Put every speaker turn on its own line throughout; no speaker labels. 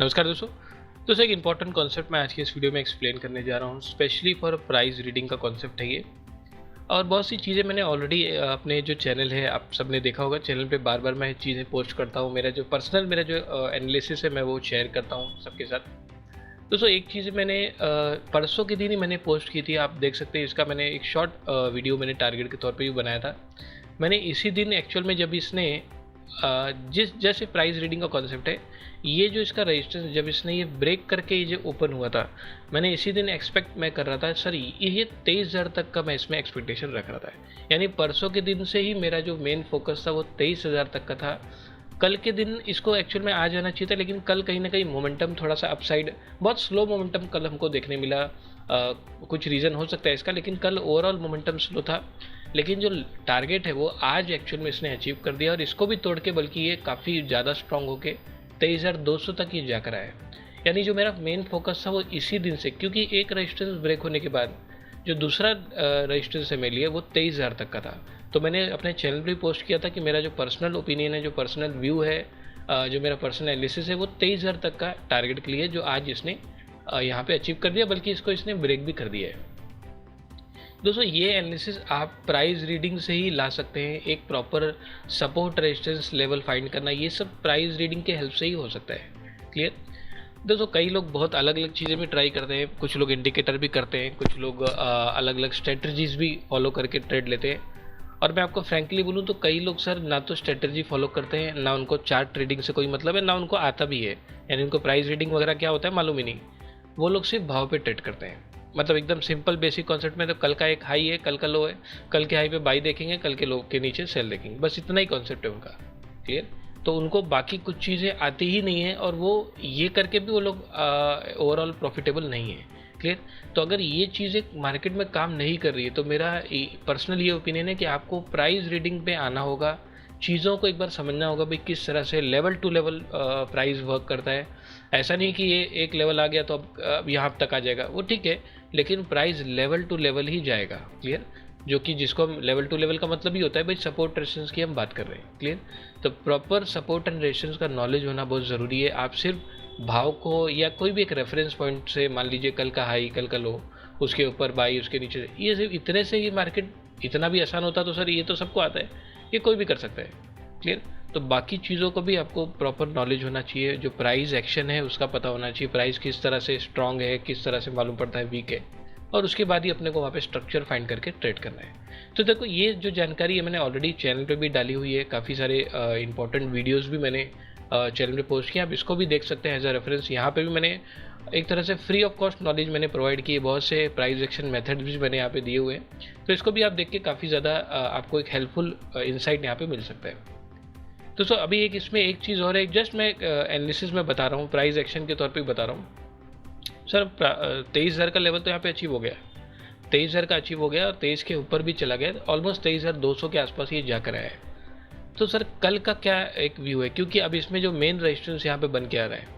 नमस्कार दोस्तों एक इंपॉर्टेंट कॉन्सेप्ट मैं आज की इस वीडियो में एक्सप्लेन करने जा रहा हूँ। स्पेशली फॉर प्राइस रीडिंग का कॉन्सेप्ट है ये। और बहुत सी चीज़ें मैंने ऑलरेडी अपने जो चैनल है आप सब ने देखा होगा, चैनल पे बार बार मैं चीज़ें पोस्ट करता हूँ। मेरा जो एनालिसिस है मैं वो शेयर करता हूँ सबके साथ। दोस्तों एक चीज़ मैंने परसों के दिन ही मैंने पोस्ट की थी, आप देख सकते हैं। इसका मैंने एक शॉर्ट वीडियो मैंने टारगेट के तौर पे भी बनाया था। मैंने इसी दिन एक्चुअल में जब इसने जिस जैसे प्राइस रीडिंग का कॉन्सेप्ट है, ये जो इसका रजिस्टेंस जब इसने ये ब्रेक करके ये जो ओपन हुआ था, मैंने इसी दिन एक्सपेक्ट मैं कर रहा था सर ये 23,000 तक का मैं इसमें एक्सपेक्टेशन रख रहा था। यानी परसों के दिन से ही मेरा जो मेन फोकस था वो 23,000 तक का था। कल के दिन इसको एक्चुअल में आ जाना चाहिए था, लेकिन कल कहीं ना कहीं मोमेंटम थोड़ा सा अपसाइड, बहुत स्लो मोमेंटम कल हमको देखने मिला। कुछ रीज़न हो सकता है इसका, लेकिन कल ओवरऑल मोमेंटम स्लो था। लेकिन जो टारगेट है वो आज एक्चुअल में इसने अचीव कर दिया और इसको भी तोड़ के, बल्कि ये काफ़ी ज़्यादा स्ट्रांग होके 23,200 तक ये जाकर आया। यानी जो मेरा मेन फोकस था वो इसी दिन से, क्योंकि एक रेजिस्टेंस ब्रेक होने के बाद जो दूसरा रेजिस्टेंस है मेरे लिए वो 23,000 तक का था। तो मैंने अपने चैनल पर पोस्ट किया था कि मेरा जो पर्सनल ओपिनियन है, जो पर्सनल व्यू है, जो मेरा पर्सनल एनालिसिस है, वो 23,000 तक का टारगेट के लिए जो आज इसने यहाँ पे अचीव कर दिया, बल्कि इसको इसने ब्रेक भी कर दिया है। दोस्तों ये एनालिसिस आप प्राइस रीडिंग से ही ला सकते हैं। एक proper support resistance level find करना, ये सब प्राइस रीडिंग के हेल्प से ही हो सकता है। क्लियर। दोस्तों कई लोग बहुत अलग अलग चीज़ें भी ट्राई करते हैं, कुछ लोग इंडिकेटर भी करते हैं, कुछ लोग अलग अलग स्ट्रेटजीज भी फॉलो करके ट्रेड लेते हैं। और मैं आपको फ्रैंकली बोलूँ तो कई लोग सर ना तो स्ट्रेटजी फॉलो करते हैं, ना उनको चार्ट ट्रेडिंग से कोई मतलब है, ना उनको आता भी है। यानी उनको प्राइस रीडिंग वगैरह क्या होता है मालूम ही नहीं। वो लोग सिर्फ भाव पे ट्रेड करते हैं। मतलब एकदम सिंपल बेसिक कॉन्सेप्ट में तो कल का एक हाई है, कल का लो है, कल के हाई पे बाई देखेंगे, कल के लो के नीचे सेल देखेंगे, बस इतना ही कॉन्सेप्ट है उनका। क्लियर। तो उनको बाकी कुछ चीज़ें आती ही नहीं है और वो ये करके भी वो लोग ओवरऑल प्रॉफिटेबल नहीं है। क्लियर। तो अगर ये चीज़ें मार्केट में काम नहीं कर रही है तो मेरा पर्सनल ये ओपिनियन है कि आपको प्राइस रीडिंग पे आना होगा, चीज़ों को एक बार समझना होगा भाई किस तरह से level to level price work करता है। ऐसा नहीं कि ये एक लेवल आ गया तो अब यहाँ तक आ जाएगा, वो ठीक है, लेकिन प्राइस लेवल टू लेवल ही जाएगा। क्लियर। जो कि जिसको हम लेवल टू लेवल का मतलब ही होता है भाई सपोर्ट रेजिस्टेंस की हम बात कर रहे हैं। क्लियर। तो प्रॉपर सपोर्ट एंड रेजिस्टेंस का नॉलेज होना बहुत ज़रूरी है। आप सिर्फ भाव को या कोई भी एक रेफरेंस पॉइंट से, मान लीजिए कल का हाई, कल का लो, उसके ऊपर बाई, उसके नीचे, ये सिर्फ इतने से ही मार्केट इतना भी आसान होता तो सर ये तो सबको आता है, ये कोई भी कर सकता है। क्लियर। तो बाकी चीज़ों को भी आपको प्रॉपर नॉलेज होना चाहिए। जो प्राइस एक्शन है उसका पता होना चाहिए, प्राइस किस तरह से स्ट्रांग है, किस तरह से मालूम पड़ता है वीक है, और उसके बाद ही अपने को वहाँ पे स्ट्रक्चर फाइंड करके ट्रेड करना है। तो देखो ये जो जानकारी है मैंने ऑलरेडी चैनल पे भी डाली हुई है, काफ़ी सारे इंपॉर्टेंट वीडियोज़ भी मैंने चैनल पे पोस्ट किया, आप इसको भी देख सकते हैं एज अ रेफरेंस। यहाँ पे भी मैंने एक तरह से फ्री ऑफ कॉस्ट नॉलेज मैंने प्रोवाइड की है, बहुत से प्राइस एक्शन मेथड्स भी मैंने यहाँ पे दिए हुए हैं। तो इसको भी आप देख के काफ़ी ज़्यादा आपको एक हेल्पफुल इंसाइट यहाँ पे मिल सकता है। दोस्तों अभी एक इसमें एक चीज़ और है, जस्ट मैं एनालिसिस में बता रहा हूँ, प्राइस एक्शन के तौर पे बता रहा हूँ। सर 23,000 का लेवल तो यहाँ पे अचीव हो गया, 23,000 का अचीव हो गया और 23 के ऊपर भी चला गया, ऑलमोस्ट 23,200 के आसपास ये जाकर आया है। तो सर कल का क्या एक व्यू है, क्योंकि अब इसमें जो मेन रेजिस्टेंस यहाँ पे बन के आ रहा है,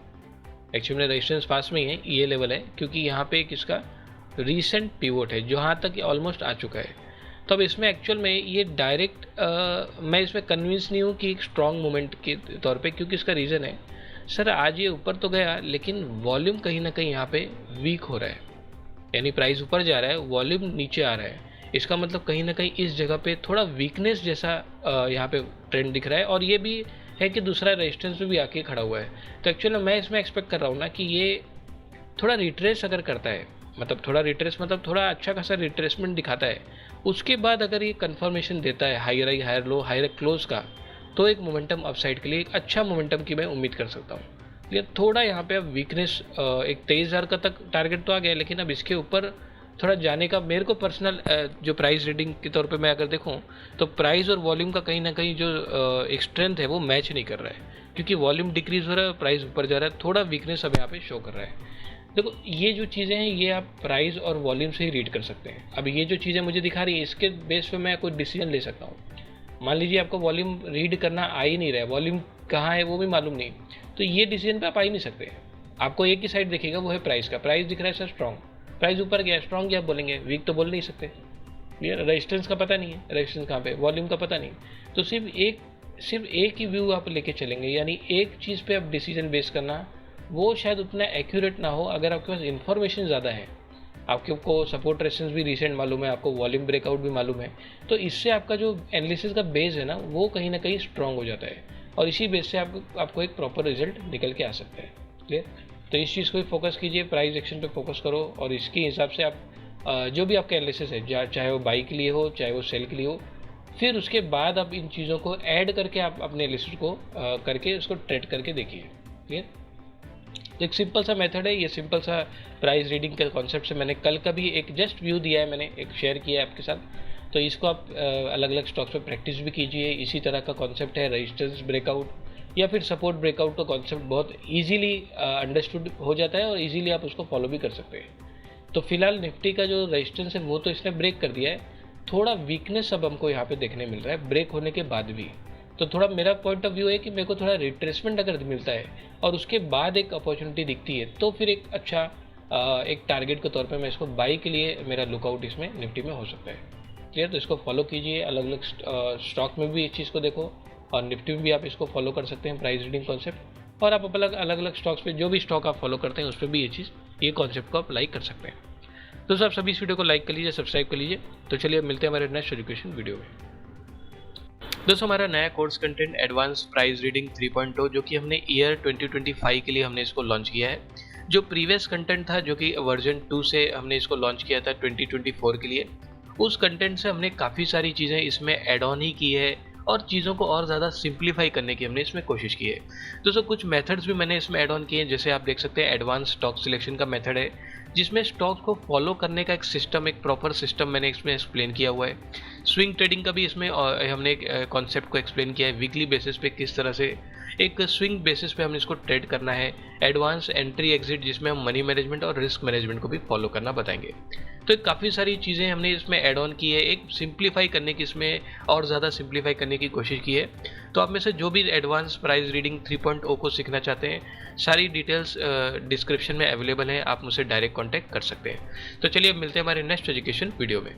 एक्चुअली में रेजिस्टेंस पास में ही है, ये लेवल है, क्योंकि यहाँ पे एक इसका रीसेंट पिवोट है जो यहाँ तक ऑलमोस्ट आ चुका है। तो अब इसमें एक्चुअल में ये डायरेक्ट मैं इसमें कन्विंस नहीं हूँ कि एक स्ट्रॉन्ग मोमेंट के तौर पे, क्योंकि इसका रीज़न है सर आज ये ऊपर तो गया लेकिन वॉल्यूम कहीं ना कहीं यहाँ पे वीक हो रहा है। यानी प्राइस ऊपर जा रहा है, वॉल्यूम नीचे आ रहा है, इसका मतलब कहीं ना कहीं इस जगह पे थोड़ा वीकनेस जैसा यहाँ पे ट्रेंड दिख रहा है। और ये भी है कि दूसरा रेजिस्टेंस पे भी आके खड़ा हुआ है। तो एक्चुअली मैं इसमें एक्सपेक्ट कर रहा हूँ ना कि ये थोड़ा रिट्रेस अगर करता है, मतलब थोड़ा रिट्रेस मतलब थोड़ा अच्छा खासा रिट्रेसमेंट दिखाता है, उसके बाद अगर ये कंफर्मेशन देता है higher high higher low higher close का, तो एक मोमेंटम अपसाइड के लिए एक अच्छा मोमेंटम की मैं उम्मीद कर सकता हूँ। ये थोड़ा यहाँ पे अब वीकनेस, एक 23,000 का तक टारगेट तो आ गया, लेकिन अब इसके ऊपर थोड़ा जाने का मेरे को पर्सनल जो प्राइस रीडिंग के तौर पे मैं अगर देखूँ तो प्राइस और वॉल्यूम का कहीं ना कहीं जो एक स्ट्रेंथ है वो मैच नहीं कर रहा है, क्योंकि वॉल्यूम डिक्रीज हो रहा है, प्राइस ऊपर जा रहा है, थोड़ा वीकनेस अब यहाँ पे शो कर रहा है। देखो ये जो चीज़ें हैं ये आप प्राइस और वॉल्यूम से ही रीड कर सकते हैं। अब ये जो चीज़ें मुझे दिखा रही है इसके बेस पे मैं कोई डिसीजन ले सकता हूँ। मान लीजिए आपको वॉल्यूम रीड करना आ ही नहीं रहा है, वॉल्यूम कहाँ है वो भी मालूम नहीं, तो ये डिसीजन पे आप आ ही नहीं सकते। आपको एक ही साइड दिखेगा, वो है प्राइस का। प्राइस दिख रहा है सर स्ट्रॉन्ग, प्राइस ऊपर गया, स्ट्रॉन्ग क्या बोलेंगे, वीक तो बोल नहीं सकते। क्लियर। रेजिस्टेंस का पता नहीं है, रेजिस्टेंस कहाँ पे, वॉल्यूम का पता नहीं, तो सिर्फ एक ही व्यू आप लेके चलेंगे, यानी एक चीज़ पे आप डिसीजन बेस करना वो शायद उतना एक्यूरेट ना हो अगर आपके पास इन्फॉर्मेशन ज़्यादा है। आपको सपोर्ट रेजिस्टेंस भी रिसेंट मालूम है, आपको वॉल्यूम ब्रेकआउट भी मालूम है, तो इससे आपका जो एनालिसिस का बेस है ना वो कहीं ना कहीं स्ट्रॉन्ग हो जाता है और इसी बेस से आपको एक प्रॉपर रिजल्ट निकल के आ सकता है। क्लियर? तो इस चीज़ को भी फोकस कीजिए, प्राइस एक्शन पे फोकस करो और इसके हिसाब से आप जो भी आपका एनालिसिस है, चाहे वो बाई के लिए हो चाहे वो सेल के लिए हो, फिर उसके बाद आप इन चीज़ों को ऐड करके आप अपने एनालिसिस को करके उसको ट्रेड करके देखिए। क्लियर? तो एक सिंपल सा मेथड है ये, सिंपल सा प्राइस रीडिंग के कॉन्सेप्ट से मैंने कल का भी एक जस्ट व्यू दिया है, मैंने एक शेयर किया है आपके साथ। तो इसको आप अलग अलग स्टॉक्स पे प्रैक्टिस भी कीजिए। इसी तरह का कॉन्सेप्ट है रेजिस्टेंस ब्रेकआउट या फिर सपोर्ट ब्रेकआउट का कॉन्सेप्ट बहुत ईजिली अंडरस्टूड हो जाता है और ईजिली आप उसको फॉलो भी कर सकते हैं। तो फिलहाल निफ्टी का जो रेजिस्टेंस है वो तो इसने ब्रेक कर दिया है, थोड़ा वीकनेस अब हमको यहाँ पे देखने मिल रहा है ब्रेक होने के बाद भी। तो थोड़ा मेरा पॉइंट ऑफ व्यू है कि मेरे को थोड़ा रिट्रेसमेंट अगर मिलता है और उसके बाद एक अपॉर्चुनिटी दिखती है तो फिर एक अच्छा एक टारगेट के तौर पे मैं इसको बाई के लिए मेरा लुकआउट इसमें निफ्टी में हो सकता है। क्लियर? तो इसको फॉलो कीजिए, अलग अलग स्टॉक में भी इस चीज़ को देखो और निफ्टी में भी आप इसको फॉलो कर सकते हैं प्राइस रीडिंग कॉन्सेप्ट, और आप अलग अलग स्टॉक्स पे जो भी स्टॉक आप फॉलो करते हैं उस पर भी ये कॉन्सेप्ट को अप्लाई कर सकते हैं। तो आप सभी इस वीडियो को लाइक कर लीजिए, सब्सक्राइब कर लीजिए। तो चलिए अब मिलते हैं हमारे नेक्स्ट एजुकेशन वीडियो में। दोस्तों हमारा नया course content advance price reading 3.0 जो कि हमने ईयर 2025 के लिए हमने इसको लॉन्च किया है। जो प्रीवियस कंटेंट था जो कि वर्जन 2 से हमने इसको लॉन्च किया था 2024 के लिए, उस कंटेंट से हमने काफ़ी सारी चीज़ें इसमें ऐड ऑन ही की है और चीज़ों को और ज़्यादा सिंप्लीफाई करने की हमने इसमें कोशिश की है। दोस्तों कुछ मेथड्स भी मैंने इसमें ऐड ऑन किए हैं, जैसे आप देख सकते हैं एडवांस स्टॉक सिलेक्शन का मेथड है जिसमें स्टॉक को फॉलो करने का एक सिस्टम, एक प्रॉपर सिस्टम मैंने इसमें एक्सप्लेन किया हुआ है। स्विंग ट्रेडिंग का भी इसमें हमने एक कॉन्सेप्ट को एक्सप्लेन किया है, वीकली बेसिस पे किस तरह से एक स्विंग बेसिस पे हमने इसको ट्रेड करना है। एडवांस एंट्री एग्जिट जिसमें हम मनी मैनेजमेंट और रिस्क मैनेजमेंट को भी फॉलो करना बताएंगे। तो काफ़ी सारी चीज़ें हमने इसमें ऐड ऑन की है, एक सिंप्लीफाई करने की, इसमें और ज़्यादा सिंप्लीफाई करने की कोशिश की है। तो आप में से जो भी एडवांस प्राइस रीडिंग 3.0 को सीखना चाहते हैं, सारी डिटेल्स डिस्क्रिप्शन में अवेलेबल है, आप मुझसे डायरेक्ट कॉन्टैक्ट कर सकते हैं। तो चलिए अब मिलते हैं हमारे नेक्स्ट एजुकेशन वीडियो में।